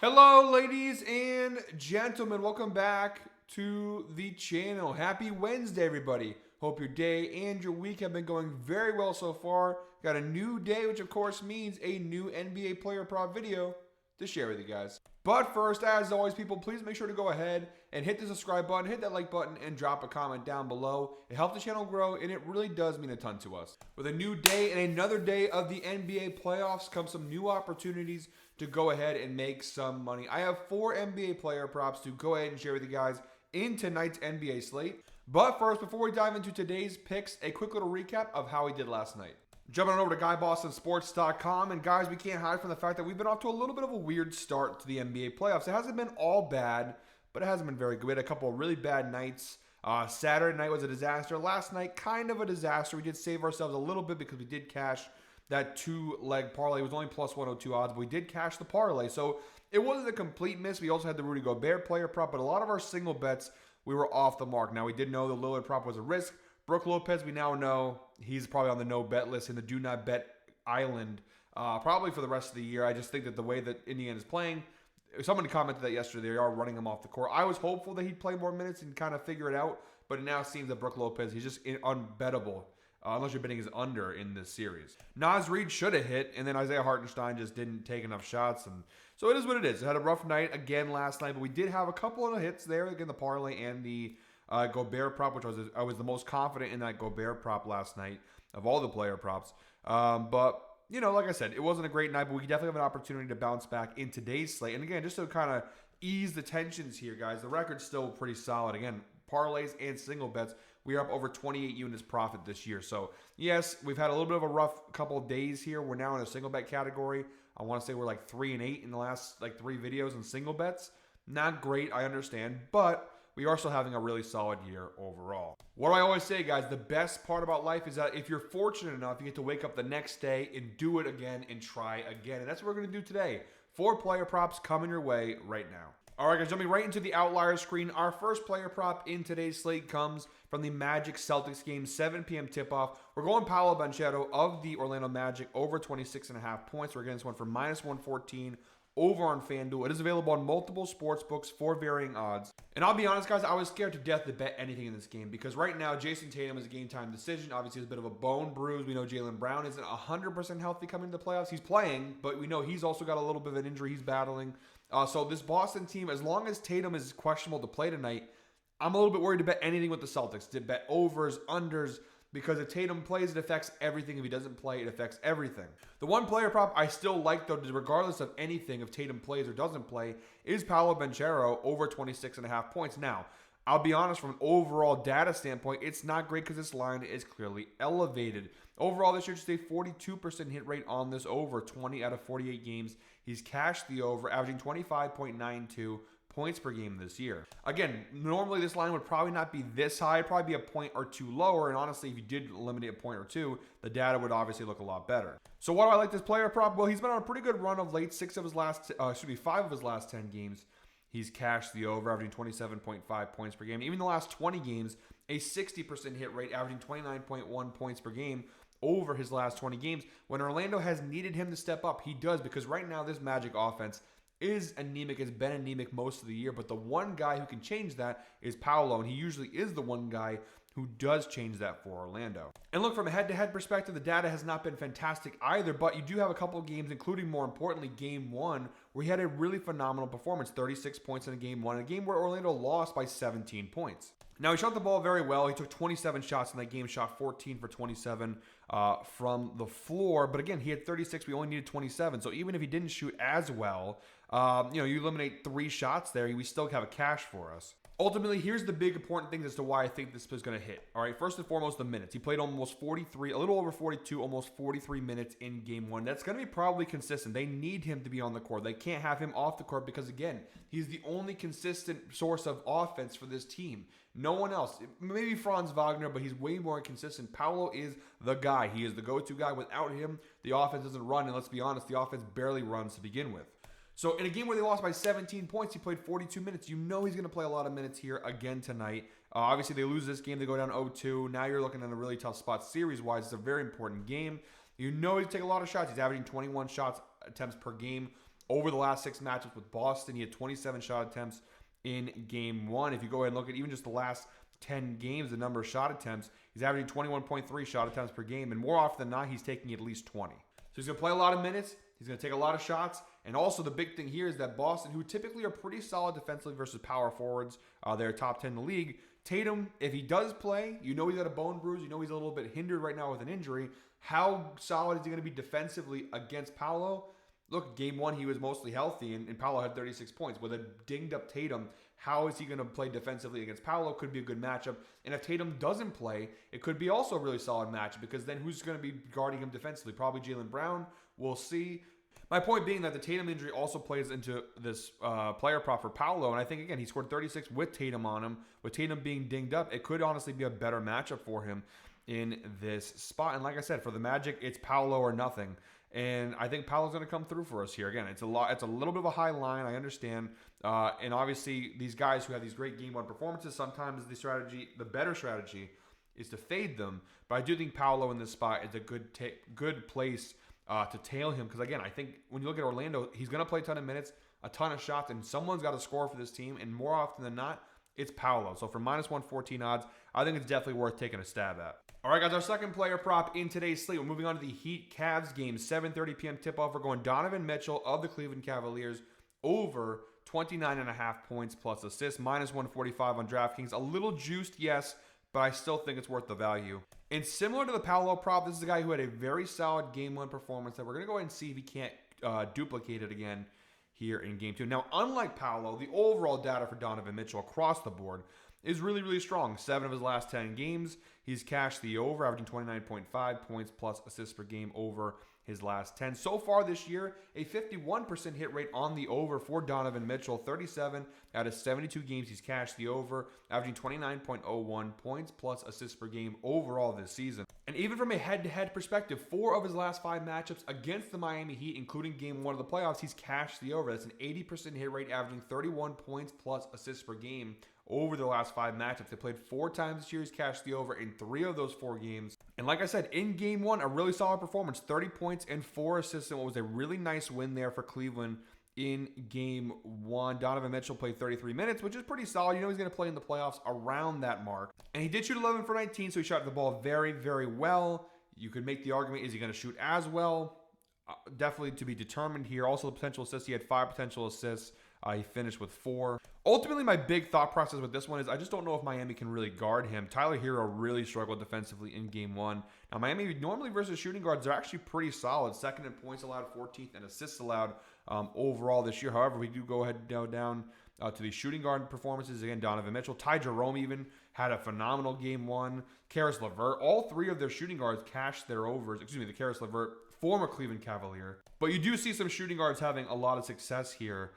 Hello, ladies and gentlemen. Welcome back to the channel. Happy Wednesday, everybody. Hope your day and your week have been going very well so far. Got a new day, which of course means a new NBA player prop video to share with you guys. But first, as always, people, please make sure to go ahead and hit the subscribe button, hit that like button, and drop a comment down below. It helps the channel grow, and it really does mean a ton to us. With a new day and another day of the NBA playoffs come some new opportunities to go ahead and make some money. I have 4 NBA player props to go ahead and share with you guys in tonight's NBA slate. But first, before we dive into today's picks, a quick little recap of how we did last night. Jumping on over to GuyBostonSports.com, and guys, we can't hide from the fact that we've been off to a little bit of a weird start to the NBA playoffs. It hasn't been all bad, but it hasn't been very good. We had a couple of really bad nights. Saturday night was a disaster. Last night, kind of a disaster. We did save ourselves a little bit because we did cash that 2-leg parlay. It was only plus 102 odds, but we did cash the parlay. So it wasn't a complete miss. We also had the Rudy Gobert player prop, but a lot of our single bets, we were off the mark. Now, we did know the Lillard prop was a risk. Brook Lopez, we now know he's probably on the no-bet list in the do-not-bet island probably for the rest of the year. I just think that the way that Indiana is playing, someone commented that yesterday, they are running him off the court. I was hopeful that he'd play more minutes and kind of figure it out, but it now seems that Brook Lopez, he's just unbettable. Unless you're betting his under in this series. Naz Reid should have hit, and then Isaiah Hartenstein just didn't take enough shots. And so it is what it is. It had a rough night again last night, but we did have a couple of hits there. Again, the parlay and the Gobert prop, which I was the most confident in that Gobert prop last night of all the player props. But, you know, like I said, it wasn't a great night, but we definitely have an opportunity to bounce back in today's slate. And again, just to kind of ease the tensions here, guys, the record's still pretty solid. Again, parlays and single bets, we are up over 28 units profit this year. So, yes, we've had a little bit of a rough couple of days here. We're now in a single bet category. I want to say we're like 3 and 8 in the last 3 videos in single bets. Not great, I understand, but we are still having a really solid year overall. What do I always say, guys? The best part about life is that if you're fortunate enough, you get to wake up the next day and do it again and try again. And that's what we're going to do today. 4 player props coming your way right now. All right, guys, jumping right into the outlier screen. Our first player prop in today's slate comes from the Magic-Celtics game, 7 p.m. tip-off. We're going Paolo Banchero of the Orlando Magic over 26.5 points. We're getting this one for minus 114 over on FanDuel. It is available on multiple sports books for varying odds. And I'll be honest, guys, I was scared to death to bet anything in this game because right now, Jason Tatum is a game-time decision. Obviously, it's a bit of a bone bruise. We know Jaylen Brown isn't 100% healthy coming into the playoffs. He's playing, but we know he's also got a little bit of an injury he's battling. So this Boston team, as long as Tatum is questionable to play tonight, I'm a little bit worried to bet anything with the Celtics, to bet overs, unders, because if Tatum plays, it affects everything. If he doesn't play, it affects everything. The one player prop I still like, though, regardless of anything, if Tatum plays or doesn't play, is Paolo Banchero over 26.5 points. Now, I'll be honest, from an overall data standpoint, it's not great because this line is clearly elevated. Overall, this year, just a 42% hit rate on this over, 20 out of 48 games. He's cashed the over, averaging 25.92 points per game this year. Again, normally this line would probably not be this high, it'd probably be a point or two lower, and honestly, if you did eliminate a point or two, the data would obviously look a lot better. So why do I like this player prop? Well, he's been on a pretty good run of late. 5 of his last 10 games. He's cashed the over, averaging 27.5 points per game. Even the last 20 games, a 60% hit rate, averaging 29.1 points per game over his last 20 games. When Orlando has needed him to step up, he does, because right now this Magic offense is anemic, has been anemic most of the year, but the one guy who can change that is Paolo, and he usually is the one guy who does change that for Orlando. And look, from a head-to-head perspective, the data has not been fantastic either, but you do have a couple of games, including, more importantly, Game 1, where he had a really phenomenal performance, 36 points in a Game 1, a game where Orlando lost by 17 points. Now, he shot the ball very well. He took 27 shots in that game, shot 14 for 27 from the floor. But again, he had 36. We only needed 27. So even if he didn't shoot as well, you eliminate 3 shots there, we still have a cash for us. Ultimately, here's the big important things as to why I think this is going to hit. All right, first and foremost, the minutes. He played almost 43, a little over 42, almost 43 minutes in Game 1. That's going to be probably consistent. They need him to be on the court. They can't have him off the court because, again, he's the only consistent source of offense for this team. No one else. Maybe Franz Wagner, but he's way more inconsistent. Paolo is the guy. He is the go-to guy. Without him, the offense doesn't run, and let's be honest, the offense barely runs to begin with. So in a game where they lost by 17 points, he played 42 minutes. You know he's going to play a lot of minutes here again tonight. Obviously, they lose this game. They go down 0-2. Now you're looking at a really tough spot series-wise. It's a very important game. You know he's taking a lot of shots. He's averaging 21 shots attempts per game, over the last 6 matchups with Boston. He had 27 shot attempts in game 1. If you go ahead and look at even just the last 10 games, the number of shot attempts, he's averaging 21.3 shot attempts per game, and more often than not, he's taking at least 20. So he's going to play a lot of minutes. He's going to take a lot of shots. And also the big thing here is that Boston, who typically are pretty solid defensively versus power forwards, they're top 10 in the league. Tatum, if he does play, you know he's got a bone bruise. You know he's a little bit hindered right now with an injury. How solid is he going to be defensively against Paolo? Look, game 1, he was mostly healthy, and Paolo had 36 points. With a dinged-up Tatum, how is he going to play defensively against Paolo? Could be a good matchup. And if Tatum doesn't play, it could be also a really solid matchup, because then who's going to be guarding him defensively? Probably Jaylen Brown. We'll see. My point being that the Tatum injury also plays into this player prop for Paolo, and I think, again, he scored 36 with Tatum on him. With Tatum being dinged up, it could honestly be a better matchup for him in this spot. And like I said, for the Magic, it's Paolo or nothing. And I think Paolo's going to come through for us here. Again, it's a little bit of a high line, I understand. And obviously, these guys who have these great game 1 performances, sometimes the better strategy is to fade them. But I do think Paolo in this spot is a good place to tail him, because again, I think when you look at Orlando, he's going to play a ton of minutes, a ton of shots, and someone's got to score for this team, and more often than not, it's Paolo. So for minus 114 odds, I think it's definitely worth taking a stab at. All right, guys, our second player prop in today's slate. We're moving on to the Heat-Cavs game, 7:30 p.m. tip-off. We're going Donovan Mitchell of the Cleveland Cavaliers over 29.5 points plus assists, minus 145 on DraftKings. A little juiced, yes, but I still think it's worth the value. And similar to the Paolo prop, this is a guy who had a very solid game 1 performance that we're going to go ahead and see if he can't duplicate it again here in game 2. Now, unlike Paolo, the overall data for Donovan Mitchell across the board is really, really strong. 7 of his last 10 games, he's cashed the over, averaging 29.5 points plus assists per game over his last 10. So far this year, a 51% hit rate on the over for Donovan Mitchell. 37 out of 72 games he's cashed the over, averaging 29.01 points plus assists per game overall this season. And even from a head-to-head perspective, 4 of his last 5 matchups against the Miami Heat, including game 1 of the playoffs, he's cashed the over. That's an 80% hit rate, averaging 31 points plus assists per game over the last 5 matchups. They played 4 times this year. He's cashed the over in 3 of those 4 games. And like I said, in game 1, a really solid performance, 30 points and 4 assists, and what was a really nice win there for Cleveland in game 1. Donovan Mitchell played 33 minutes, which is pretty solid. You know he's going to play in the playoffs around that mark. And he did shoot 11 for 19, so he shot the ball very, very well. You could make the argument, is he going to shoot as well? Definitely to be determined here. Also, the potential assists, he had 5 potential assists. He finished with 4. Ultimately, my big thought process with this one is I just don't know if Miami can really guard him. Tyler Hero really struggled defensively in game 1. Now, Miami normally versus shooting guards, they're actually pretty solid. 2nd in points allowed, 14th in assists allowed overall this year. However, we do go ahead and go down to the shooting guard performances. Again, Donovan Mitchell. Ty Jerome even had a phenomenal game 1. Karis LeVert. All 3 of their shooting guards cashed their overs. Excuse me, the Karis LeVert, former Cleveland Cavalier. But you do see some shooting guards having a lot of success here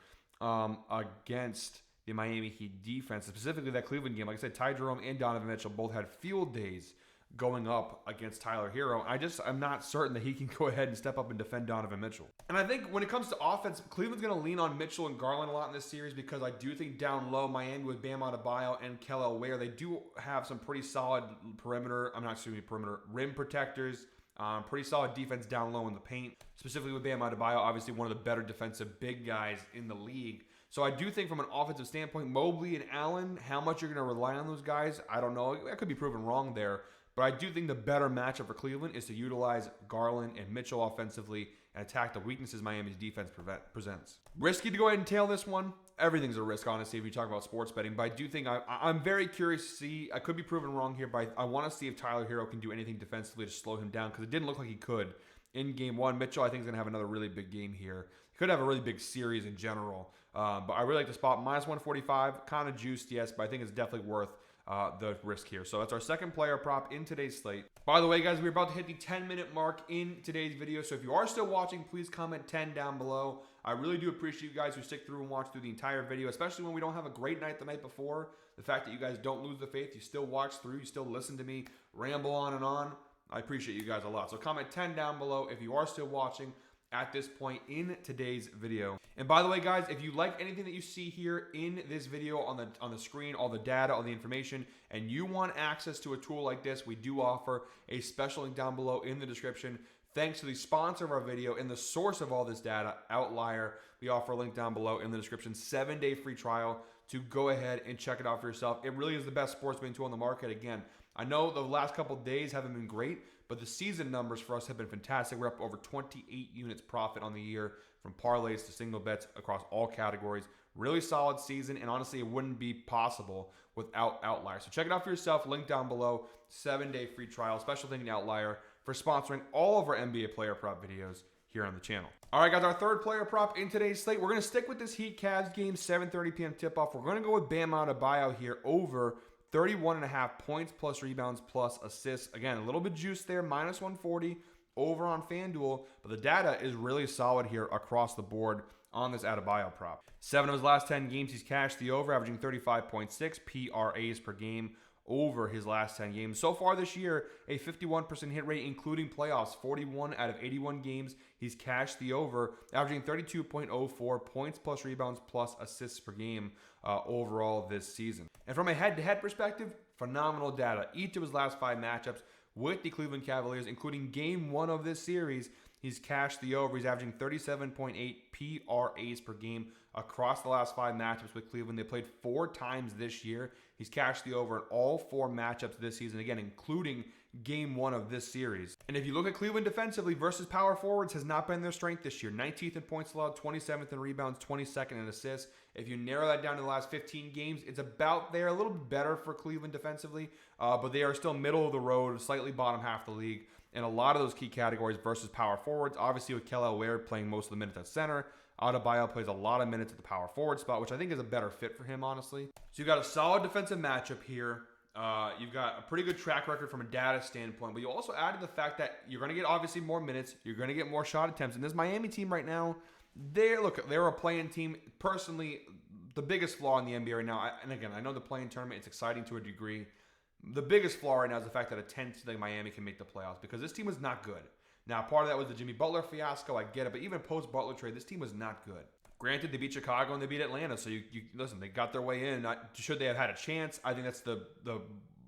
against the Miami Heat defense, specifically that Cleveland game. Like I said, Ty Jerome and Donovan Mitchell both had field days going up against Tyler Hero. I'm not certain that he can go ahead and step up and defend Donovan Mitchell. And I think when it comes to offense, Cleveland's going to lean on Mitchell and Garland a lot in this series, because I do think down low, Miami with Bam Adebayo and Kelly Ware, they do have some pretty solid rim protectors. Pretty solid defense down low in the paint, specifically with Bam Adebayo, obviously one of the better defensive big guys in the league. So I do think from an offensive standpoint, Mobley and Allen, how much you're going to rely on those guys, I don't know. That could be proven wrong there. But I do think the better matchup for Cleveland is to utilize Garland and Mitchell offensively and attack the weaknesses Miami's defense presents. Risky to go ahead and tail this one. Everything's a risk, honestly, if you talk about sports betting. But I do think I'm very curious to see. I could be proven wrong here, but I want to see if Tyler Hero can do anything defensively to slow him down, because it didn't look like he could in game 1. Mitchell, I think, is going to have another really big game here. He could have a really big series in general. But I really like the spot. Minus 145, kind of juiced, yes, but I think it's definitely worth the risk here. So that's our second player prop in today's slate. By the way, guys, we're about to hit the 10-minute mark in today's video. So if you are still watching, please comment 10 down below. I really do appreciate you guys who stick through and watch through the entire video, especially when we don't have a great night the night before. The fact that you guys don't lose the faith, you still watch through, you still listen to me ramble on and on. I appreciate you guys a lot. So comment 10 down below if you are still watching at this point in today's video. And by the way, guys, if you like anything that you see here in this video on the screen, all the data, all the information, and you want access to a tool like this, we do offer a special link down below in the description. thanks to the sponsor of our video and the source of all this data, Outlier. We offer a link down below in the description, 7-day free trial to go ahead and check it out for yourself. It really is the best sports betting tool on the market. Again, I know the last couple of days haven't been great, but the season numbers for us have been fantastic. We're up over 28 units profit on the year from parlays to single bets across all categories. Really solid season, and honestly, it wouldn't be possible without Outlier. So check it out for yourself. Link down below. 7-day free trial. Special thank you to Outlier for sponsoring all of our NBA player prop videos here on the channel. All right, guys, our third player prop in today's slate. We're going to stick with this Heat Cavs game, 7:30 p.m. tip-off. We're going to go with Bam Adebayo here over 31.5 points plus rebounds plus assists. Again, a little bit juiced there, minus 140 over on FanDuel, but the data is really solid here across the board on this Adebayo prop. 7 of his last 10 games, he's cashed the over, averaging 35.6 PRAs per game over his last 10 games. So far this year, a 51% hit rate, including playoffs. 41 out of 81 games, he's cashed the over, averaging 32.04 points plus rebounds plus assists per game overall this season. And from a head-to-head perspective, phenomenal data. Each of his last 5 matchups with the Cleveland Cavaliers, including game 1 of this series, he's cashed the over. He's averaging 37.8 PRAs per game across the last 5 matchups with Cleveland. They played 4 times this year. He's cashed the over in all 4 matchups this season, again, including game 1 of this series. And if you look at Cleveland defensively versus power forwards, has not been their strength this year. 19th in points allowed, 27th in rebounds, 22nd in assists. If you narrow that down to the last 15 games, it's about there, a little bit better for Cleveland defensively, but they are still middle of the road, slightly bottom half of the league in a lot of those key categories versus power forwards. Obviously, with Kelly Oubre playing most of the minutes at center, Adebayo plays a lot of minutes at the power forward spot, which I think is a better fit for him, honestly. So you've got a solid defensive matchup here. You've got a pretty good track record from a data standpoint, but you also added the fact that you're going to get obviously more minutes. You're going to get more shot attempts. And this Miami team right now, they're a playing team. Personally, the biggest flaw in the NBA right now, and again, I know the playing tournament, it's exciting to a degree. The biggest flaw right now is the fact that a 10 seed like Miami can make the playoffs because this team was not good. Now, part of that was the Jimmy Butler fiasco. I get it. But even post-Butler trade, this team was not good. Granted, they beat Chicago and they beat Atlanta. So, you listen, they got their way in. Should they have had a chance? I think that's the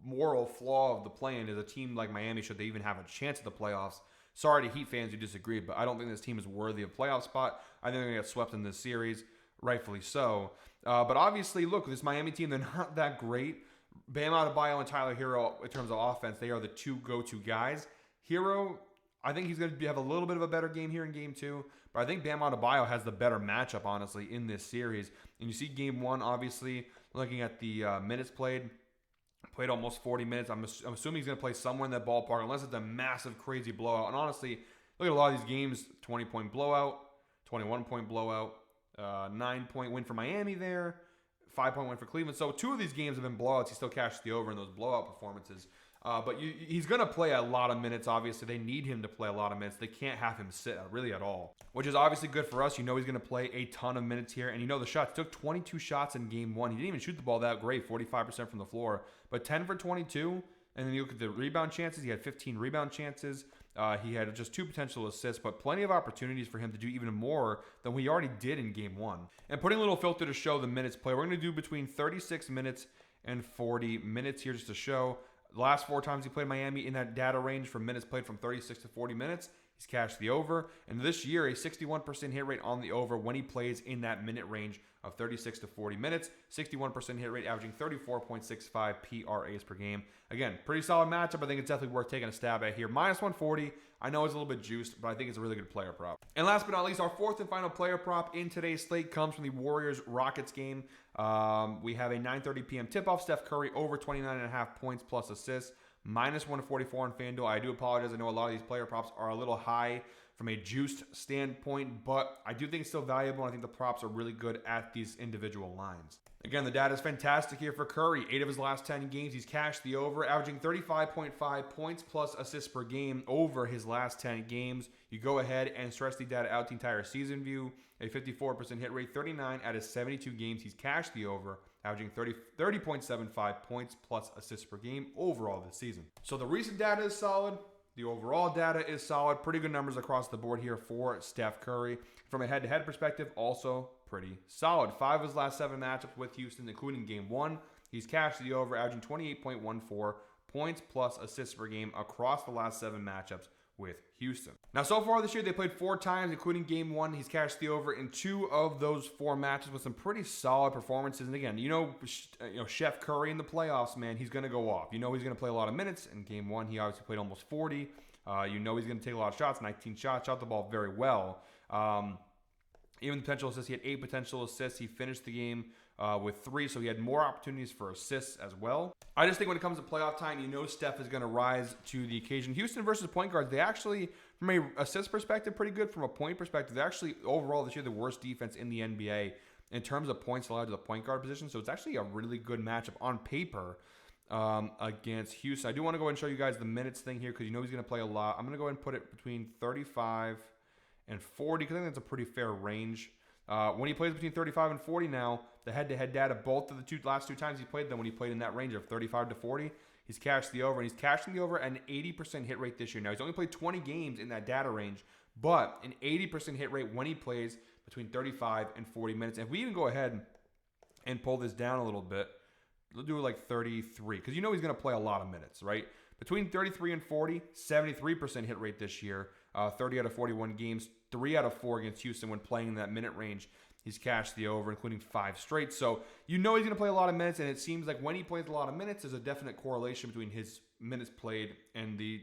moral flaw of the play-in is a team like Miami, should they even have a chance at the playoffs. Sorry to Heat fans who disagreed, but I don't think this team is worthy of playoff spot. I think they're going to get swept in this series, rightfully so. But obviously, look, this Miami team, they're not that great. Bam Adebayo and Tyler Hero, in terms of offense, they are the 2 go-to guys. Hero, I think he's going to have a little bit of a better game here in game 2, but I think Bam Adebayo has the better matchup, honestly, in this series. And you see game 1, obviously, looking at the minutes played almost 40 minutes. I'm assuming he's going to play somewhere in that ballpark, unless it's a massive, crazy blowout. And honestly, look at a lot of these games, 20-point blowout, 21-point blowout, 9-point win for Miami there, 5-point win for Cleveland. So 2 of these games have been blowouts. He still cashed the over in those blowout performances. But he's going to play a lot of minutes, obviously. They need him to play a lot of minutes. They can't have him sit really at all, which is obviously good for us. You know he's going to play a ton of minutes here. And you know the shots. He took 22 shots in game 1. He didn't even shoot the ball that great, 45% from the floor. But 10 for 22. And then you look at the rebound chances. He had 15 rebound chances. He had just 2 potential assists, but plenty of opportunities for him to do even more than we already did in game 1. And putting a little filter to show the minutes play, we're going to do between 36 minutes and 40 minutes here just to show. The last 4 times he played Miami in that data range from minutes played from 36 to 40 minutes, he's cashed the over. And this year, a 61% hit rate on the over when he plays in that minute range of 36 to 40 minutes. 61% hit rate, averaging 34.65 PRAs per game. Again, pretty solid matchup. I think it's definitely worth taking a stab at here. Minus 140. I know it's a little bit juiced, but I think it's a really good player prop. And last but not least, our 4th and final player prop in today's slate comes from the Warriors-Rockets game. We have a 9:30 p.m. tip-off. Steph Curry over 29.5 points plus assists. Minus 144 on FanDuel. I do apologize. I know a lot of these player props are a little high from a juiced standpoint, but I do think it's still valuable, and I think the props are really good at these individual lines. Again, the data is fantastic here for Curry. 8 of his last 10 games, he's cashed the over, averaging 35.5 points plus assists per game over his last 10 games. You go ahead and stretch the data out the entire season view. A 54% hit rate, 39 out of 72 games, he's cashed the over, averaging 30.75 points plus assists per game overall this season. So the recent data is solid. The overall data is solid. Pretty good numbers across the board here for Steph Curry. From a head-to-head perspective, also pretty solid. 5 of his last 7 matchups with Houston, including game 1, he's cashed the over, averaging 28.14 points plus assists per game across the last 7 matchups with Houston. Now, so far this year, they played 4 times, including game 1. He's cashed the over in 2 of those 4 matches with some pretty solid performances. And again, Chef Curry in the playoffs, man, he's going to go off. He's going to play a lot of minutes. In game 1, he obviously played almost 40. He's going to take a lot of shots, 19 shots, shot the ball very well. Even the potential assists, he had 8 potential assists. He finished the game with 3, so he had more opportunities for assists as well. I just think when it comes to playoff time, Steph is going to rise to the occasion. Houston versus point guards, they actually, from a assist perspective, pretty good. From a point perspective, they're actually overall this year the worst defense in the NBA in terms of points allowed to the point guard position. So it's actually a really good matchup on paper against Houston. I do want to go ahead and show you guys the minutes thing here because he's going to play a lot. I'm going to go ahead and put it between 35 and 40 because I think that's a pretty fair range. When he plays between 35 and 40 now, the head-to-head data, both of the last two times he played them, when he played in that range of 35 to 40, he's cashed the over, and he's cashing the over at an 80% hit rate this year. Now, he's only played 20 games in that data range, but an 80% hit rate when he plays between 35 and 40 minutes. And if we even go ahead and pull this down a little bit, we'll do it like 33, because he's going to play a lot of minutes, right? Between 33 and 40, 73% hit rate this year, 30 out of 41 games, 3 out of 4 against Houston when playing in that minute range. He's cashed the over, including 5 straight. So he's going to play a lot of minutes, and it seems like when he plays a lot of minutes, there's a definite correlation between his minutes played and the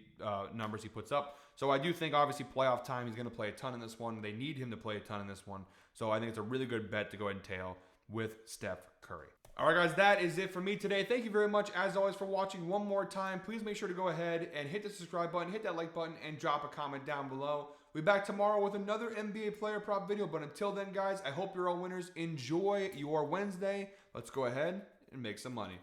numbers he puts up. So I do think, obviously, playoff time, he's going to play a ton in this one. They need him to play a ton in this one. So I think it's a really good bet to go ahead and tail with Steph Curry. All right, guys, that is it for me today. Thank you very much, as always, for watching one more time. Please make sure to go ahead and hit the subscribe button, hit that like button, and drop a comment down below. We'll be back tomorrow with another NBA player prop video. But until then, guys, I hope you're all winners. Enjoy your Wednesday. Let's go ahead and make some money.